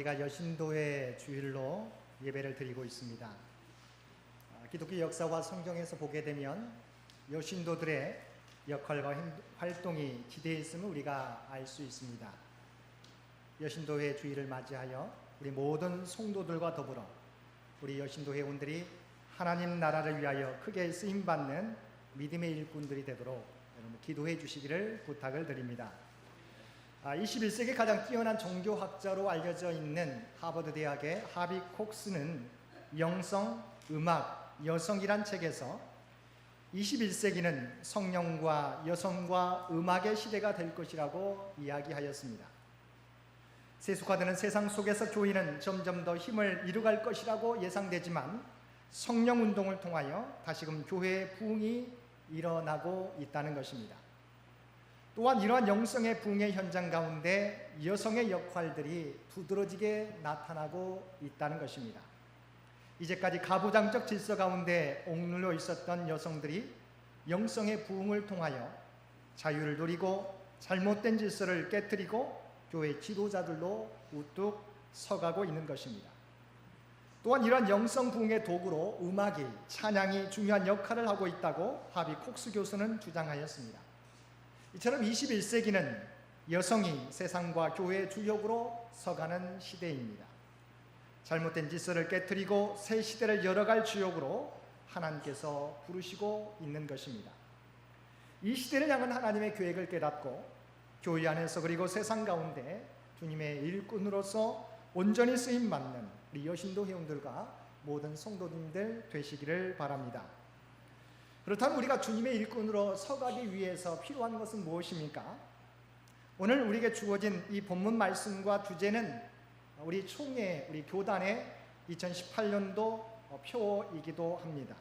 우리가 여신도의 주일로 예배를 드리고 있습니다. 기독교 역사와 성경에서 보게 되면 여신도들의 역할과 활동이 기대해 있음을 우리가 알 수 있습니다. 여신도회 주일을 맞이하여 우리 모든 성도들과 더불어 우리 여신도 회원들이 하나님 나라를 위하여 크게 쓰임받는 믿음의 일꾼들이 되도록 여러분 기도해 주시기를 부탁을 드립니다. 21세기 가장 뛰어난 종교학자로 알려져 있는 하버드 대학의 하비 콕스는 영성, 음악, 여성이란 책에서 21세기는 성령과 여성과 음악의 시대가 될 것이라고 이야기하였습니다. 세속화되는 세상 속에서 교회는 점점 더 힘을 이루갈 것이라고 예상되지만 성령운동을 통하여 다시금 교회의 부흥이 일어나고 있다는 것입니다. 또한 이러한 영성의 부흥의 현장 가운데 여성의 역할들이 두드러지게 나타나고 있다는 것입니다. 이제까지 가부장적 질서 가운데 옥눌려 있었던 여성들이 영성의 부흥을 통하여 자유를 누리고 잘못된 질서를 깨뜨리고 교회 지도자들로 우뚝 서가고 있는 것입니다. 또한 이러한 영성 부흥의 도구로 음악이, 찬양이 중요한 역할을 하고 있다고 하비 콕스 교수는 주장하였습니다. 이처럼 21세기는 여성이 세상과 교회의 주역으로 서가는 시대입니다. 잘못된 질서를 깨뜨리고 새 시대를 열어갈 주역으로 하나님께서 부르시고 있는 것입니다. 이 시대를 향한 하나님의 계획을 깨닫고 교회 안에서 그리고 세상 가운데 주님의 일꾼으로서 온전히 쓰임받는 우리 여신도 회원들과 모든 성도님들 되시기를 바랍니다. 그렇다면 우리가 주님의 일꾼으로 서가기 위해서 필요한 것은 무엇입니까? 오늘 우리에게 주어진 이 본문 말씀과 주제는 우리 총회, 우리 교단의 2018년도 표이기도 합니다.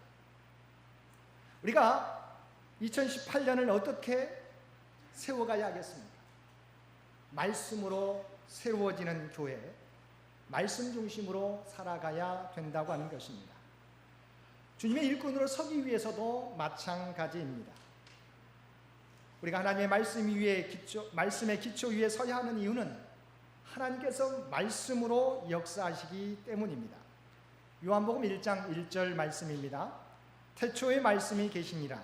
우리가 2018년을 어떻게 세워가야 하겠습니까? 말씀으로 세워지는 교회, 말씀 중심으로 살아가야 된다고 하는 것입니다. 주님의 일꾼으로 서기 위해서도 마찬가지입니다. 우리가 하나님의 말씀의 기초 위에 서야 하는 이유는 하나님께서 말씀으로 역사하시기 때문입니다. 요한복음 1장 1절 말씀입니다. 태초에 말씀이 계시니라.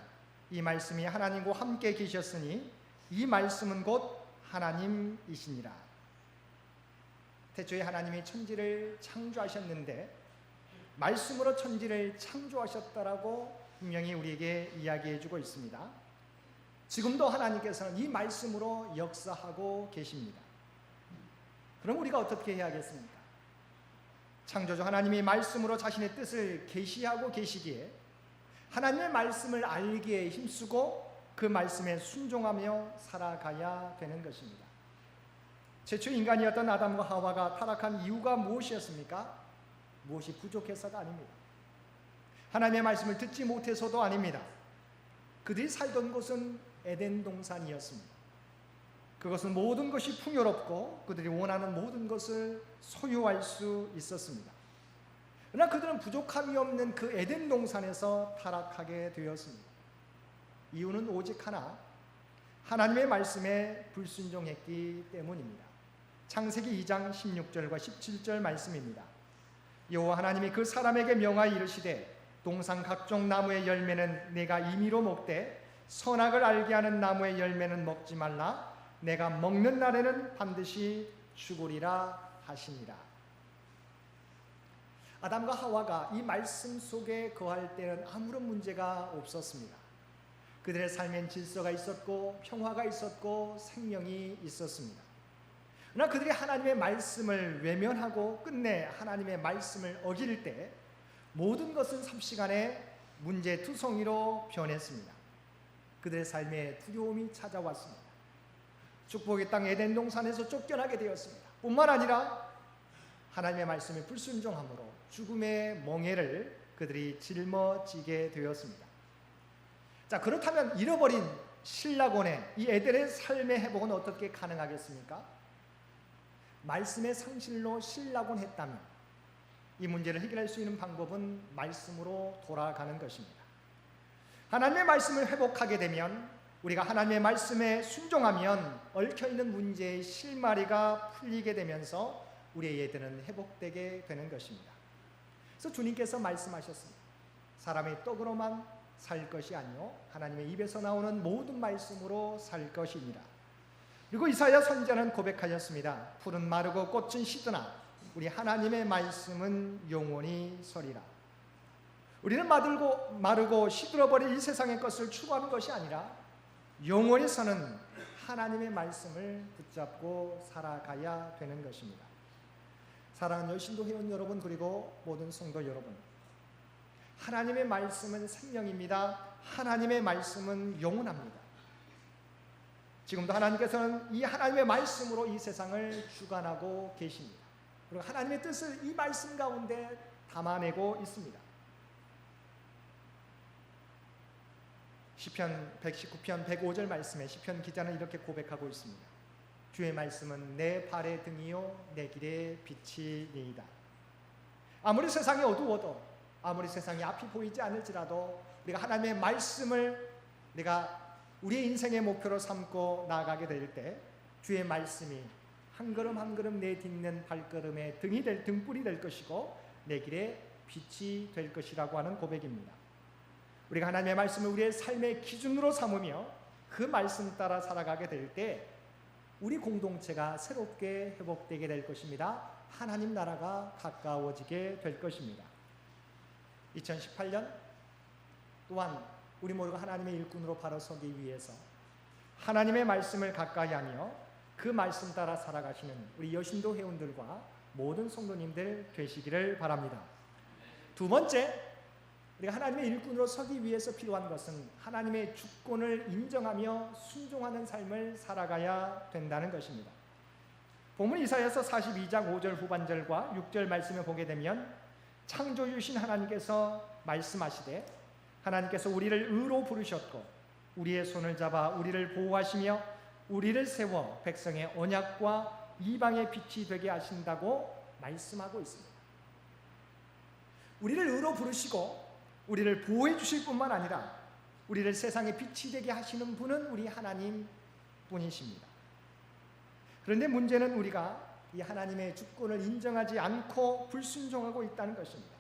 이 말씀이 하나님과 함께 계셨으니 이 말씀은 곧 하나님이시니라. 태초에 하나님이 천지를 창조하셨는데 말씀으로 천지를 창조하셨다라고 분명히 우리에게 이야기해주고 있습니다. 지금도 하나님께서는 이 말씀으로 역사하고 계십니다. 그럼 우리가 어떻게 해야겠습니까? 창조주 하나님이 말씀으로 자신의 뜻을 계시하고 계시기에 하나님의 말씀을 알기에 힘쓰고 그 말씀에 순종하며 살아가야 되는 것입니다. 최초 인간이었던 아담과 하와가 타락한 이유가 무엇이었습니까? 무엇이 부족해서가 아닙니다. 하나님의 말씀을 듣지 못해서도 아닙니다. 그들이 살던 곳은 에덴 동산이었습니다. 그것은 모든 것이 풍요롭고 그들이 원하는 모든 것을 소유할 수 있었습니다. 그러나 그들은 부족함이 없는 그 에덴 동산에서 타락하게 되었습니다. 이유는 오직 하나, 하나님의 말씀에 불순종했기 때문입니다. 창세기 2장 16절과 17절 말씀입니다. 여호와 하나님이 그 사람에게 명하여 이르시되 동산 각종 나무의 열매는 내가 임의로 먹되 선악을 알게 하는 나무의 열매는 먹지 말라. 내가 먹는 날에는 반드시 죽으리라 하시니라. 아담과 하와가 이 말씀 속에 거할 때는 아무런 문제가 없었습니다. 그들의 삶엔 질서가 있었고 평화가 있었고 생명이 있었습니다. 그러나 그들이 하나님의 말씀을 외면하고 끝내 하나님의 말씀을 어길 때 모든 것은 삽시간에 문제투성이로 변했습니다. 그들의 삶에 두려움이 찾아왔습니다. 축복의 땅 에덴 동산에서 쫓겨나게 되었습니다. 뿐만 아니라 하나님의 말씀에 불순종함으로 죽음의 멍에를 그들이 짊어지게 되었습니다. 자, 그렇다면 잃어버린 신라곤의 이 에덴의 삶의 회복은 어떻게 가능하겠습니까? 말씀의 상실로 신라곤 했다면 이 문제를 해결할 수 있는 방법은 말씀으로 돌아가는 것입니다. 하나님의 말씀을 회복하게 되면 우리가 하나님의 말씀에 순종하면 얽혀있는 문제의 실마리가 풀리게 되면서 우리의 예대는 회복되게 되는 것입니다. 그래서 주님께서 말씀하셨습니다. 사람의 떡으로만 살 것이 아니요 하나님의 입에서 나오는 모든 말씀으로 살 것이니라. 그리고 이사야 선지자는 고백하였습니다. 풀은 마르고 꽃은 시드나 우리 하나님의 말씀은 영원히 서리라. 우리는 마르고 시들어버린 이 세상의 것을 추구하는 것이 아니라 영원히 서는 하나님의 말씀을 붙잡고 살아가야 되는 것입니다. 사랑하는 여신도 회원 여러분, 그리고 모든 성도 여러분, 하나님의 말씀은 생명입니다. 하나님의 말씀은 영원합니다. 지금도 하나님께서는 이 하나님의 말씀으로 이 세상을 주관하고 계십니다. 그리고 하나님의 뜻을 이 말씀 가운데 담아내고 있습니다. 시편 119편 105절 말씀에 시편 기자는 이렇게 고백하고 있습니다. 주의 말씀은 내 발의 등이요 내 길의 빛이니이다. 아무리 세상이 어두워도, 아무리 세상이 앞이 보이지 않을지라도 우리가 하나님의 말씀을 우리의 인생의 목표로 삼고 나아가게 될 때 주의 말씀이 한 걸음 한 걸음 내딛는 발걸음의 등불이 될 것이고 내 길의 빛이 될 것이라고 하는 고백입니다. 우리가 하나님의 말씀을 우리의 삶의 기준으로 삼으며 그 말씀 따라 살아가게 될 때 우리 공동체가 새롭게 회복되게 될 것입니다. 하나님 나라가 가까워지게 될 것입니다. 2018년 또한 우리 모두가 하나님의 일꾼으로 바로 서기 위해서 하나님의 말씀을 가까이 하며 그 말씀 따라 살아가시는 우리 여신도 회원들과 모든 성도님들 되시기를 바랍니다. 두 번째, 우리가 하나님의 일꾼으로 서기 위해서 필요한 것은 하나님의 주권을 인정하며 순종하는 삶을 살아가야 된다는 것입니다. 본문 이사야서 42장 5절 후반절과 6절 말씀을 보게 되면 창조주신 하나님께서 말씀하시되 하나님께서 우리를 의로 부르셨고 우리의 손을 잡아 우리를 보호하시며 우리를 세워 백성의 언약과 이방의 빛이 되게 하신다고 말씀하고 있습니다. 우리를 의로 부르시고 우리를 보호해 주실 뿐만 아니라 우리를 세상의 빛이 되게 하시는 분은 우리 하나님 뿐이십니다. 그런데 문제는 우리가 이 하나님의 주권을 인정하지 않고 불순종하고 있다는 것입니다.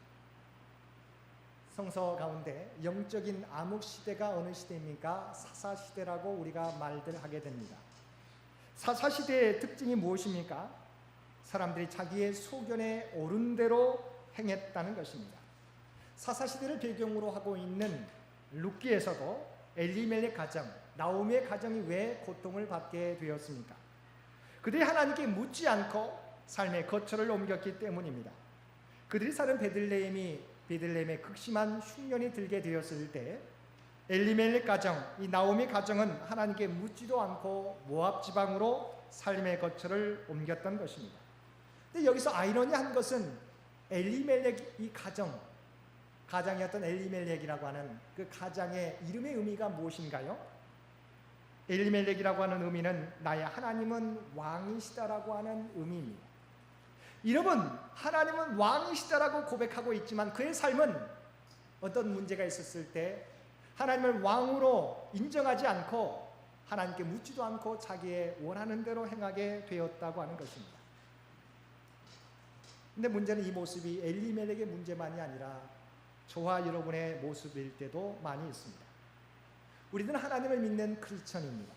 성서 가운데 영적인 암흑 시대가 어느 시대입니까? 사사 시대라고 우리가 말들 하게 됩니다. 사사 시대의 특징이 무엇입니까? 사람들이 자기의 소견에 옳은 대로 행했다는 것입니다. 사사시대를 배경으로 하고 있는 룻기에서도 엘리멜렉 가정, 나오미의 가정이 왜 고통을 받게 되었습니까? 그들이 하나님께 묻지 않고 삶의 거처를 옮겼기 때문입니다. 그들이 사는 베들레헴에 극심한 흉년이 들게 되었을 때 엘리멜렉 가정, 이 나오미 가정은 하나님께 묻지도 않고 모압 지방으로 삶의 거처를 옮겼던 것입니다. 근데 여기서 아이러니한 것은 엘리멜렉 이 가장이었던 엘리멜렉이라고 하는 그 가장의 이름의 의미가 무엇인가요? 엘리멜렉이라고 하는 의미는 나의 하나님은 왕이시다라고 하는 의미입니다. 이름은 하나님은 왕이시다라고 고백하고 있지만 그의 삶은 어떤 문제가 있었을 때 하나님을 왕으로 인정하지 않고 하나님께 묻지도 않고 자기의 원하는 대로 행하게 되었다고 하는 것입니다. 근데 문제는 이 모습이 엘리멜렉의 문제만이 아니라 저와 여러분의 모습일 때도 많이 있습니다. 우리는 하나님을 믿는 크리스천입니다.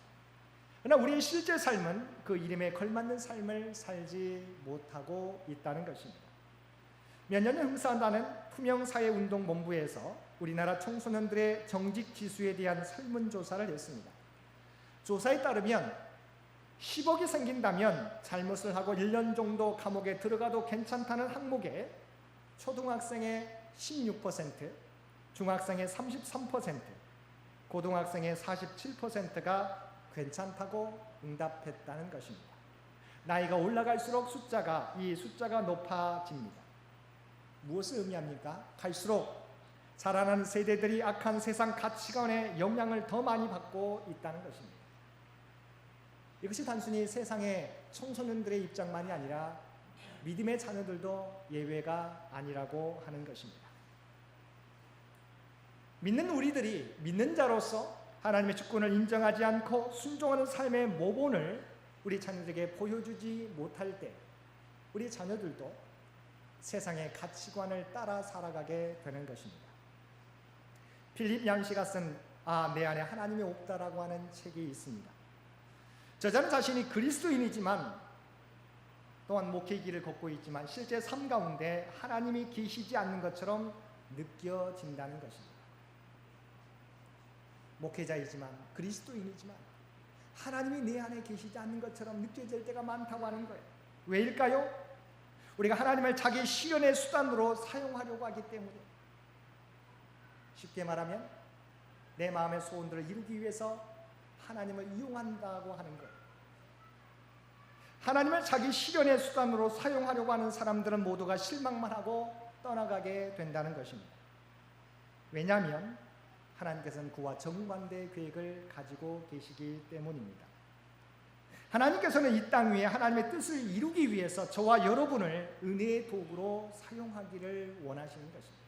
그러나 우리의 실제 삶은 그 이름에 걸맞는 삶을 살지 못하고 있다는 것입니다. 몇 년을 흠사한다는 투명사회운동본부에서 우리나라 청소년들의 정직 지수에 대한 설문조사를 했습니다. 조사에 따르면 10억이 생긴다면 잘못을 하고 1년 정도 감옥에 들어가도 괜찮다는 항목에 초등학생의 16%, 중학생의 33%, 고등학생의 47%가 괜찮다고 응답했다는 것입니다. 나이가 올라갈수록 이 숫자가 높아집니다. 무엇을 의미합니까? 갈수록 자라나는 세대들이 악한 세상 가치관의 영향을 더 많이 받고 있다는 것입니다. 이것이 단순히 세상의 청소년들의 입장만이 아니라 믿음의 자녀들도 예외가 아니라고 하는 것입니다. 믿는 우리들이 믿는 자로서 하나님의 주권을 인정하지 않고 순종하는 삶의 모본을 우리 자녀들에게 보여주지 못할 때 우리 자녀들도 세상의 가치관을 따라 살아가게 되는 것입니다. 필립 얀시가 쓴 내 안에 하나님이 없다라고 하는 책이 있습니다. 저자는 자신이 그리스도인이지만 또한 목회의 길을 걷고 있지만 실제 삶 가운데 하나님이 계시지 않는 것처럼 느껴진다는 것입니다. 목회자이지만 그리스도인이지만 하나님이 내 안에 계시지 않는 것처럼 느껴질 때가 많다고 하는 거예요. 왜일까요? 우리가 하나님을 자기 실현의 수단으로 사용하려고 하기 때문에. 쉽게 말하면 내 마음의 소원들을 이루기 위해서 하나님을 이용한다고 하는 거예요. 하나님을 자기 실현의 수단으로 사용하려고 하는 사람들은 모두가 실망만 하고 떠나가게 된다는 것입니다. 왜냐하면 하나님께서는 그와 정반대의 계획을 가지고 계시기 때문입니다. 하나님께서는 이 땅 위에 하나님의 뜻을 이루기 위해서 저와 여러분을 은혜의 도구로 사용하기를 원하시는 것입니다.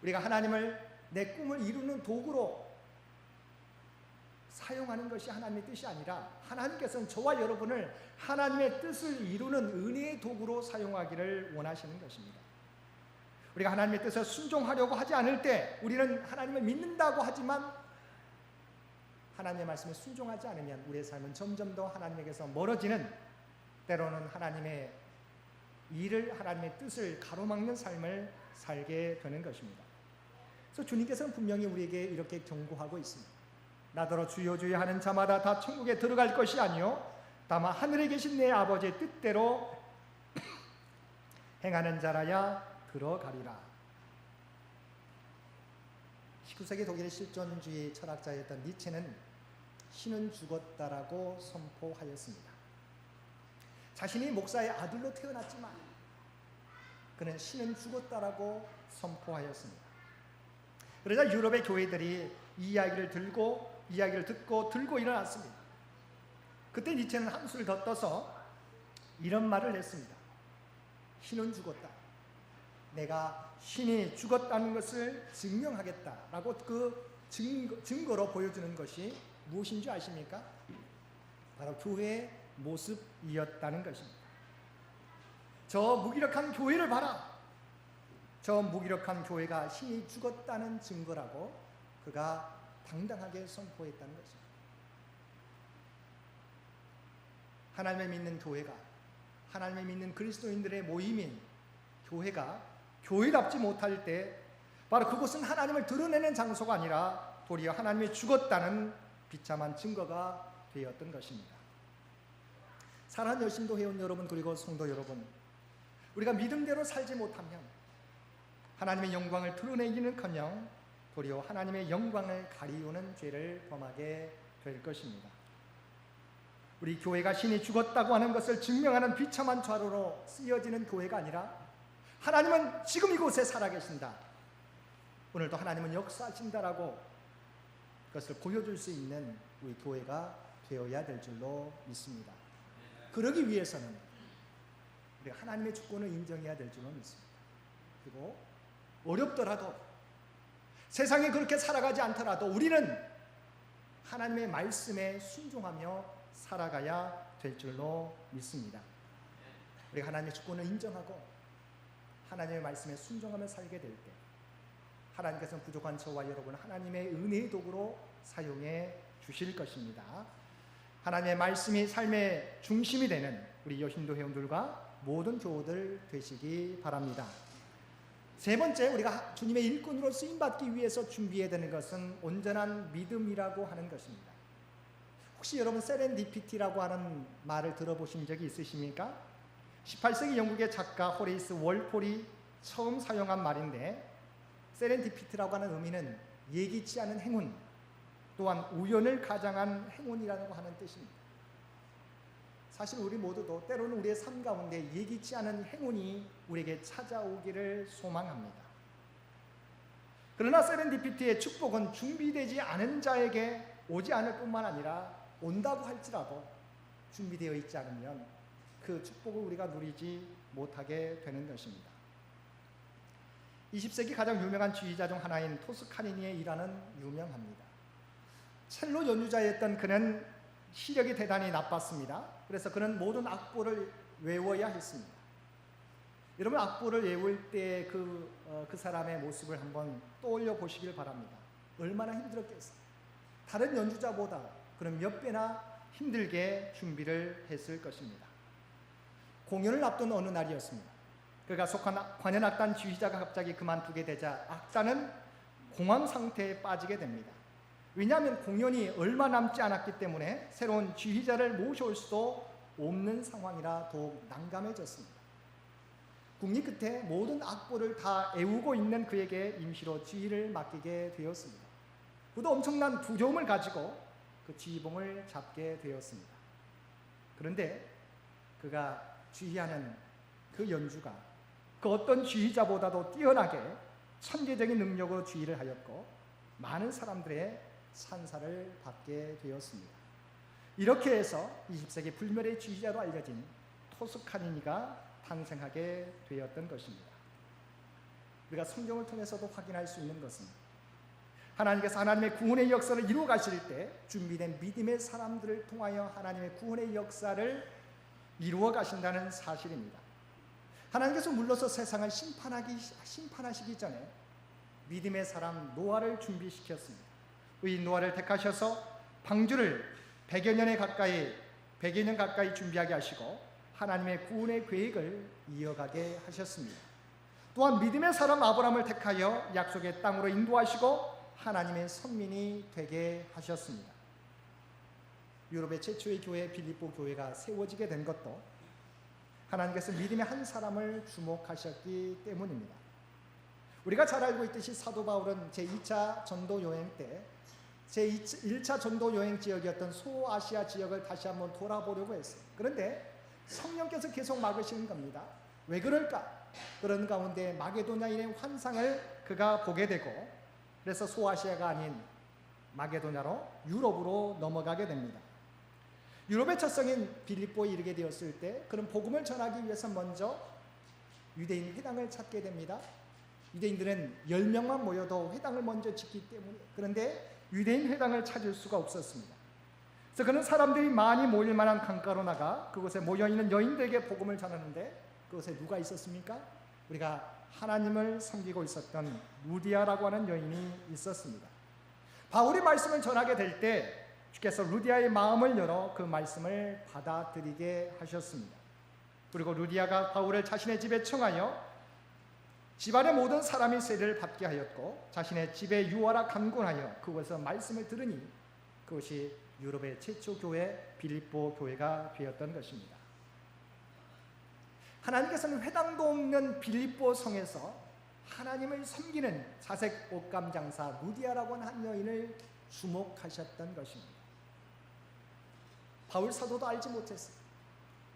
우리가 하나님을 내 꿈을 이루는 도구로 사용하는 것이 하나님의 뜻이 아니라 하나님께서는 저와 여러분을 하나님의 뜻을 이루는 은혜의 도구로 사용하기를 원하시는 것입니다. 우리가 하나님의 뜻에 순종하려고 하지 않을 때 우리는 하나님을 믿는다고 하지만 하나님의 말씀에 순종하지 않으면 우리의 삶은 점점 더 하나님에게서 멀어지는, 때로는 하나님의 일을, 하나님의 뜻을 가로막는 삶을 살게 되는 것입니다. 그래서 주님께서는 분명히 우리에게 이렇게 경고하고 있습니다. 나더러 주여 주여 하는 자마다 다 천국에 들어갈 것이 아니요 다만 하늘에 계신 내 아버지의 뜻대로 행하는 자라야 들어가리라. 19세기 독일의 실존주의 철학자였던 니체는 신은 죽었다라고 선포하였습니다. 자신이 목사의 아들로 태어났지만 그는 신은 죽었다라고 선포하였습니다. 그러자 유럽의 교회들이 이 이야기를 듣고 들고 일어났습니다. 그때 니체는 한술 더 떠서 이런 말을 했습니다. 신은 죽었다. 내가 신이 죽었다는 것을 증명하겠다라고 그 증거로 보여주는 것이 무엇인 줄 아십니까? 바로 교회의 모습이었다는 것입니다. 저 무기력한 교회를 봐라. 저 무기력한 교회가 신이 죽었다는 증거라고 그가 당당하게 선포했다는 것입니다. 하나님을 믿는 교회가, 하나님을 믿는 그리스도인들의 모임인 교회가 교회답지 못할 때 바로 그곳은 하나님을 드러내는 장소가 아니라 도리어 하나님이 죽었다는 비참한 증거가 되었던 것입니다. 사랑하는 여신도 회원 여러분, 그리고 성도 여러분, 우리가 믿음대로 살지 못하면 하나님의 영광을 드러내기는커녕 도리어 하나님의 영광을 가리우는 죄를 범하게 될 것입니다. 우리 교회가 신이 죽었다고 하는 것을 증명하는 비참한 좌로로 쓰여지는 교회가 아니라 하나님은 지금 이곳에 살아계신다, 오늘도 하나님은 역사하신다라고 그것을 보여줄 수 있는 우리 교회가 되어야 될 줄로 믿습니다. 그러기 위해서는 우리가 하나님의 주권을 인정해야 될 줄로 믿습니다. 그리고 어렵더라도 세상에 그렇게 살아가지 않더라도 우리는 하나님의 말씀에 순종하며 살아가야 될 줄로 믿습니다. 우리가 하나님의 주권을 인정하고 하나님의 말씀에 순종하며 살게 될 때 하나님께서는 부족한 저와 여러분을 하나님의 은혜의 도구로 사용해 주실 것입니다. 하나님의 말씀이 삶의 중심이 되는 우리 여신도 회원들과 모든 교우들 되시기 바랍니다. 세 번째, 우리가 주님의 일꾼으로 쓰임받기 위해서 준비해야 되는 것은 온전한 믿음이라고 하는 것입니다. 혹시 여러분 세렌디피티라고 하는 말을 들어보신 적이 있으십니까? 18세기 영국의 작가 호레이스 월폴이 처음 사용한 말인데, 세렌디피티라고 하는 의미는 예기치 않은 행운, 또한 우연을 가장한 행운이라고 하는 뜻입니다. 사실 우리 모두도 때로는 우리의 삶 가운데 예기치 않은 행운이 우리에게 찾아오기를 소망합니다. 그러나 세렌디피티의 축복은 준비되지 않은 자에게 오지 않을 뿐만 아니라 온다고 할지라도 준비되어 있지 않으면 그 축복을 우리가 누리지 못하게 되는 것입니다. 20세기 가장 유명한 지휘자 중 하나인 토스카니니의 일화는 유명합니다. 첼로 연주자였던 그는 시력이 대단히 나빴습니다. 그래서 그는 모든 악보를 외워야 했습니다. 여러분 악보를 외울 때 그 사람의 모습을 한번 떠올려 보시길 바랍니다. 얼마나 힘들었겠어요. 다른 연주자보다 그럼 몇 배나 힘들게 준비를 했을 것입니다. 공연을 앞둔 어느 날이었습니다. 그가 속한 관현악단 지휘자가 갑자기 그만두게 되자 악단은 공황 상태에 빠지게 됩니다. 왜냐하면 공연이 얼마 남지 않았기 때문에 새로운 지휘자를 모셔올 수도 없는 상황이라 더욱 난감해졌습니다. 국리 끝에 모든 악보를 다 애우고 있는 그에게 임시로 지휘를 맡기게 되었습니다. 그도 엄청난 두려움을 가지고 그 지휘봉을 잡게 되었습니다. 그런데 그가 지휘하는 그 연주가 그 어떤 지휘자보다도 뛰어나게 천재적인 능력으로 지휘를 하였고 많은 사람들의 찬사를 받게 되었습니다. 이렇게 해서 20세기 불멸의 지휘자로 알려진 토스카니니가 탄생하게 되었던 것입니다. 우리가 성경을 통해서도 확인할 수 있는 것은 하나님께서 하나님의 구원의 역사를 이루어 가실 때 준비된 믿음의 사람들을 통하여 하나님의 구원의 역사를 이루어 가신다는 사실입니다. 하나님께서 물러서 세상을 심판하시기 전에 믿음의 사람 노아를 준비시켰습니다. 이 노아를 택하셔서 방주를 100여 년 가까이 준비하게 하시고 하나님의 구원의 계획을 이어가게 하셨습니다. 또한 믿음의 사람 아브라함을 택하여 약속의 땅으로 인도하시고 하나님의 선민이 되게 하셨습니다. 유럽의 최초의 교회 빌립보 교회가 세워지게 된 것도 하나님께서 믿음의 한 사람을 주목하셨기 때문입니다. 우리가 잘 알고 있듯이 사도 바울은 제2차 전도 여행 때 제1차 전도 여행 지역이었던 소아시아 지역을 다시 한번 돌아보려고 했어요. 그런데 성령께서 계속 막으시는 겁니다. 왜 그럴까? 그런 가운데 마게도냐인의 환상을 그가 보게 되고 그래서 소아시아가 아닌 마게도냐로 유럽으로 넘어가게 됩니다. 유럽의 첫 성인 빌립보에 이르게 되었을 때 그런 복음을 전하기 위해서 먼저 유대인 회당을 찾게 됩니다. 유대인들은 10명만 모여도 회당을 먼저 짓기 때문에 그런데 유대인 회당을 찾을 수가 없었습니다. 그래서 그는 사람들이 많이 모일 만한 강가로 나가 그곳에 모여있는 여인들에게 복음을 전하는데 그곳에 누가 있었습니까? 우리가 하나님을 섬기고 있었던 루디아라고 하는 여인이 있었습니다. 바울이 말씀을 전하게 될 때 주께서 루디아의 마음을 열어 그 말씀을 받아들이게 하셨습니다. 그리고 루디아가 바울을 자신의 집에 청하여 집안의 모든 사람이 세례를 받게 하였고 자신의 집에 유하라 강권하여 그곳에서 말씀을 들으니 그것이 유럽의 최초 교회 빌립보 교회가 되었던 것입니다. 하나님께서는 회당도 없는 빌립보 성에서 하나님을 섬기는 자색 옷감 장사 루디아라고 하는 한 여인을 주목하셨던 것입니다. 바울 사도도 알지 못했어요.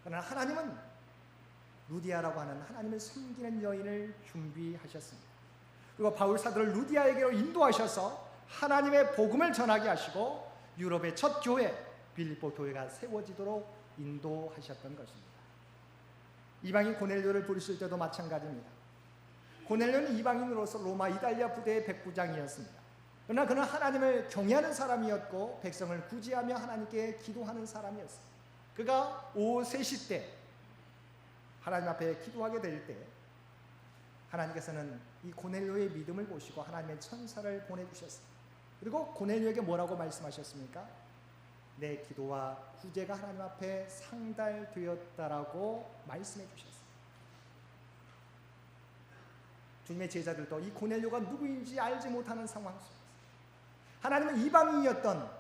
그러나 하나님은 루디아라고 하는 하나님을 섬기는 여인을 준비하셨습니다. 그리고 바울 사도를 루디아에게로 인도하셔서 하나님의 복음을 전하게 하시고 유럽의 첫 교회 빌립보 교회가 세워지도록 인도하셨던 것입니다. 이방인 고넬료를 부르실 때도 마찬가지입니다. 고넬료는 이방인으로서 로마 이달리아 부대의 백부장이었습니다. 그러나 그는 하나님을 경외하는 사람이었고 백성을 구제하며 하나님께 기도하는 사람이었습니다. 그가 오후 3시 때 하나님 앞에 기도하게 될 때 하나님께서는 이 고넬료의 믿음을 보시고 하나님의 천사를 보내주셨습니다. 그리고 고넬료에게 뭐라고 말씀하셨습니까? 내 기도와 구제가 하나님 앞에 상달되었다라고 말씀해 주셨습니다. 주님의 제자들도 이 고넬료가 누구인지 알지 못하는 상황 속에서 하나님은 이방인이었던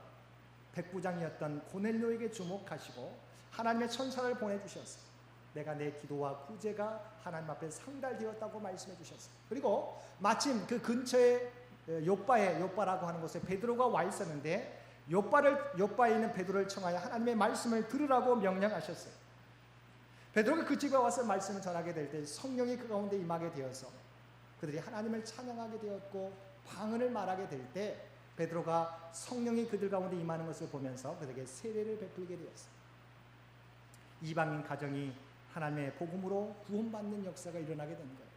백부장이었던 고넬료에게 주목하시고 하나님의 천사를 보내주셨어요. 내가 내 기도와 구제가 하나님 앞에 상달되었다고 말씀해 주셨어요. 그리고 마침 그 근처에 요빠라고 하는 곳에 베드로가 와 있었는데 요빠에 있는 베드로를 청하여 하나님의 말씀을 들으라고 명령하셨어요. 베드로가 그 집에 와서 말씀을 전하게 될 때 성령이 그 가운데 임하게 되어서 그들이 하나님을 찬양하게 되었고 방언을 말하게 될 때 베드로가 성령이 그들 가운데 임하는 것을 보면서 그들에게 세례를 베풀게 되었어요. 이방인 가정이 하나님의 복음으로 구원받는 역사가 일어나게 된 거예요.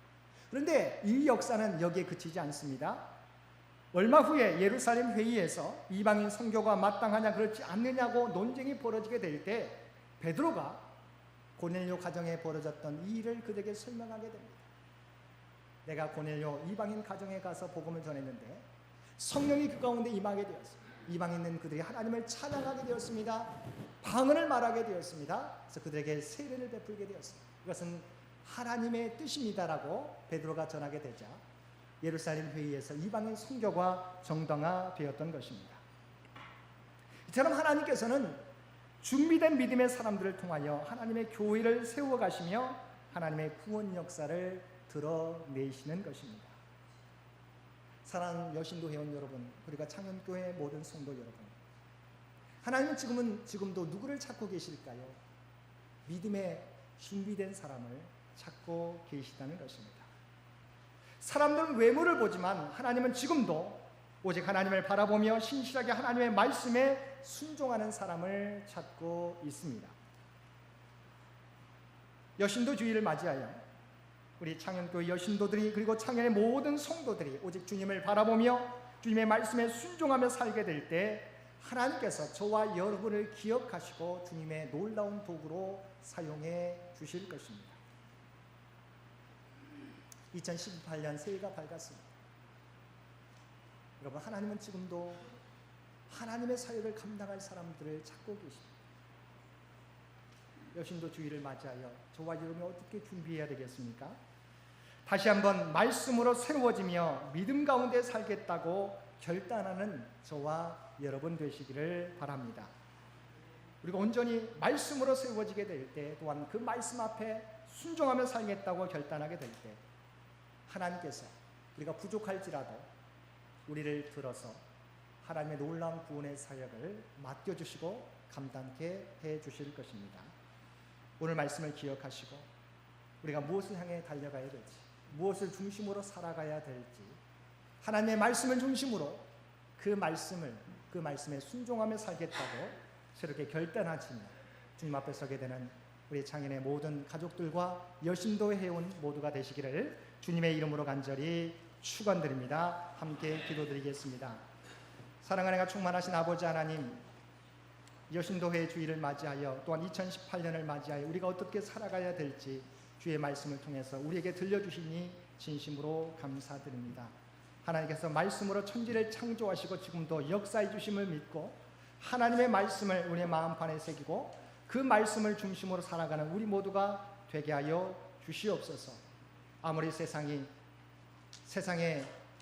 그런데 이 역사는 여기에 그치지 않습니다. 얼마 후에 예루살렘 회의에서 이방인 선교가 마땅하냐 그렇지 않느냐고 논쟁이 벌어지게 될 때 베드로가 고넬료 가정에 벌어졌던 이 일을 그들에게 설명하게 됩니다. 내가 고넬료 이방인 가정에 가서 복음을 전했는데 성령이 그 가운데 임하게 되었습니다. 이방에 있는 그들이 하나님을 찬양하게 되었습니다. 방언을 말하게 되었습니다. 그래서 그들에게 세례를 베풀게 되었습니다. 이것은 하나님의 뜻입니다라고 베드로가 전하게 되자 예루살렘 회의에서 이방인 선교가 정당화되었던 것입니다. 이처럼 하나님께서는 준비된 믿음의 사람들을 통하여 하나님의 교회를 세워가시며 하나님의 구원 역사를 드러내시는 것입니다. 사랑하는 여신도 회원 여러분, 그리고 창현교회 모든 성도 여러분, 하나님은 지금도 누구를 찾고 계실까요? 믿음의 준비된 사람을 찾고 계시다는 것입니다. 사람들은 외모를 보지만 하나님은 지금도 오직 하나님을 바라보며 신실하게 하나님의 말씀에 순종하는 사람을 찾고 있습니다. 여신도 주일을 맞이하여 우리 창현교회 여신도들이 그리고 창현의 모든 성도들이 오직 주님을 바라보며 주님의 말씀에 순종하며 살게 될 때 하나님께서 저와 여러분을 기억하시고 주님의 놀라운 도구로 사용해 주실 것입니다. 2018년 새해가 밝았습니다. 여러분, 하나님은 지금도 하나님의 사역을 감당할 사람들을 찾고 계십니다. 여신도 주일을 맞이하여 저와 여러분이 어떻게 준비해야 되겠습니까? 다시 한번 말씀으로 새로워지며 믿음 가운데 살겠다고 결단하는 저와 여러분 되시기를 바랍니다. 우리가 온전히 말씀으로 세워지게 될 때, 또한 그 말씀 앞에 순종하며 살겠다고 결단하게 될 때 하나님께서 우리가 부족할지라도 우리를 들어서 하나님의 놀라운 구원의 사역을 맡겨주시고 감당케 해주실 것입니다. 오늘 말씀을 기억하시고 우리가 무엇을 향해 달려가야 될지, 무엇을 중심으로 살아가야 될지, 하나님의 말씀을 중심으로 그 말씀에 순종하며 살겠다고 새롭게 결단하시며 주님 앞에 서게 되는 우리 창현의 모든 가족들과 여신도 회원 모두가 되시기를 주님의 이름으로 간절히 축원드립니다. 함께 기도드리겠습니다. 사랑하는 가 충만하신 아버지 하나님, 여신도회 주일을 맞이하여 또한 2018년을 맞이하여 우리가 어떻게 살아가야 될지 주의 말씀을 통해서 우리에게 들려주시니 진심으로 감사드립니다. 하나님께서 말씀으로 천지를 창조하시고 지금도 역사해 주심을 믿고 하나님의 말씀을 우리의 마음판에 새기고 그 말씀을 중심으로 살아가는 우리 모두가 되게 하여 주시옵소서. 아무리 세상에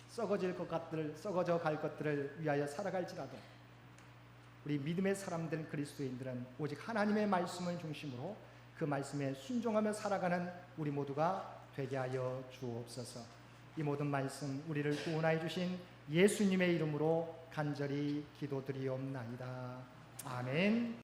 썩어져 갈 것들을 위하여 살아갈지라도 우리 믿음의 사람들 그리스도인들은 오직 하나님의 말씀을 중심으로 그 말씀에 순종하며 살아가는 우리 모두가 되게 하여 주옵소서. 이 모든 말씀 우리를 구원하여 주신 예수님의 이름으로 간절히 기도드리옵나이다. 아멘.